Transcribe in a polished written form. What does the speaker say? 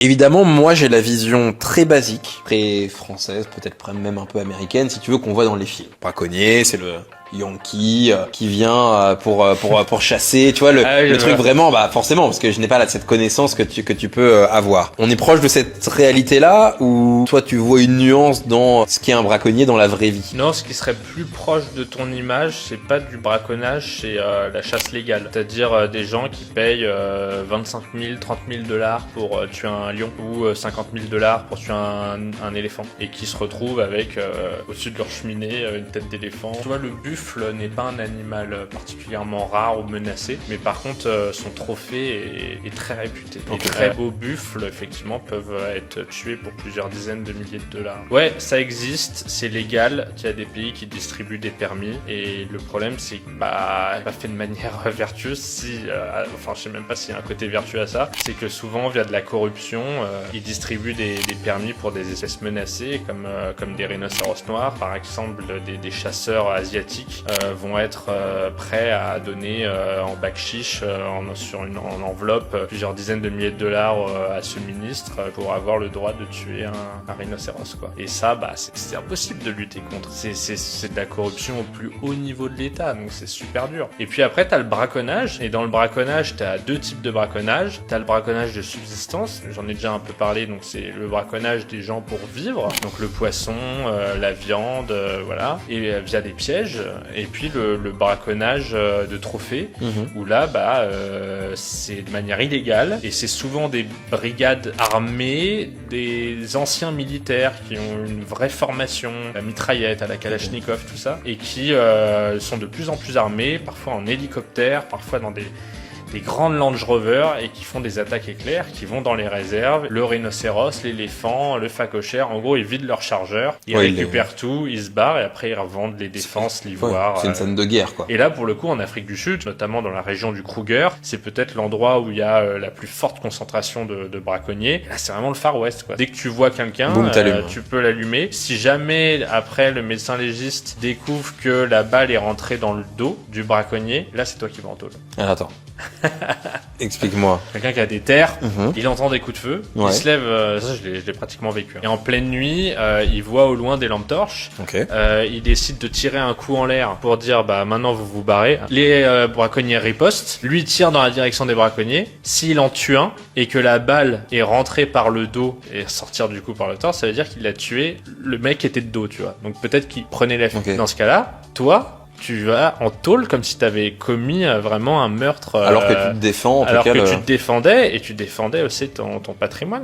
Évidemment, moi j'ai la vision très basique, très française, peut-être même un peu américaine, si tu veux, qu'on voit dans les films. Braconnier, c'est le Yankee qui vient pour chasser, tu vois le truc vraiment, bah forcément, parce que je n'ai pas cette connaissance que tu peux avoir. On est proche de cette réalité-là, ou toi tu vois une nuance dans ce qu'est un braconnier dans la vraie vie? Non, ce qui serait plus proche de ton image, c'est pas du braconnage, c'est la chasse légale. C'est-à-dire des gens qui payent 25 000, 30 000 dollars pour tuer un lion, ou 50 000 dollars pour tuer un éléphant, et qui se retrouvent avec au-dessus de leur cheminée une tête d'éléphant. Tu vois, le buffle n'est pas un animal particulièrement rare ou menacé, mais par contre son trophée est très réputé. Les très beaux buffles, effectivement, peuvent être tués pour plusieurs dizaines de milliers de dollars. Ouais, ça existe, c'est légal. Il y a des pays qui distribuent des permis, et le problème, c'est que pas fait de manière vertueuse. Enfin, je sais même pas s'il y a un côté vertueux à ça. C'est que souvent, via de la corruption, ils distribuent des permis pour des espèces menacées, comme des rhinocéros noirs, par exemple, des chasseurs asiatiques vont être prêts à donner en bakshish, en enveloppe, plusieurs dizaines de milliers de dollars à ce ministre pour avoir le droit de tuer un rhinocéros, quoi. Et ça, c'est impossible de lutter contre. C'est de la corruption au plus haut niveau de l'État, donc c'est super dur. Et puis après, t'as le braconnage, et dans le braconnage, t'as deux types de braconnage. T'as le braconnage de subsistance, j'en ai déjà un peu parlé, donc c'est le braconnage des gens pour vivre, donc le poisson, la viande, voilà, et via des pièges. Et puis le braconnage de trophées, où là, c'est de manière illégale, et c'est souvent des brigades armées, des anciens militaires qui ont une vraie formation, la mitraillette, à la Kalachnikov, tout ça, et qui sont de plus en plus armés, parfois en hélicoptère, parfois dans des grandes Land Rover, et qui font des attaques éclairs, qui vont dans les réserves, le rhinocéros, l'éléphant, le phacochère. En gros, ils vident leur chargeur, ils récupèrent tout, ils se barrent, et après ils revendent les défenses, l'ivoire. C'est une scène de guerre, quoi. Et là, pour le coup, en Afrique du Sud, notamment dans la région du Kruger, c'est peut-être l'endroit où il y a la plus forte concentration de braconniers. Là, c'est vraiment le Far West, quoi. Dès que tu vois quelqu'un, tu peux l'allumer. Si jamais, après, le médecin légiste découvre que la balle est rentrée dans le dos du braconnier, là, c'est toi qui vas en tôle. Alors, attends. Explique-moi. Quelqu'un qui a des terres, il entend des coups de feu, il se lève, ça je l'ai pratiquement vécu. Et en pleine nuit, il voit au loin des lampes torches, il décide de tirer un coup en l'air pour dire maintenant vous vous barrez. Les braconniers ripostent, lui tire dans la direction des braconniers. S'il en tue un et que la balle est rentrée par le dos et sortir du coup par le torse, ça veut dire qu'il a tué le mec qui était de dos, tu vois. Donc peut-être qu'il prenait la fuite. Dans ce cas-là, toi, tu vas en tôle comme si tu avais commis vraiment un meurtre. Alors que tu te défends, alors que tu te défendais, et tu défendais aussi ton patrimoine,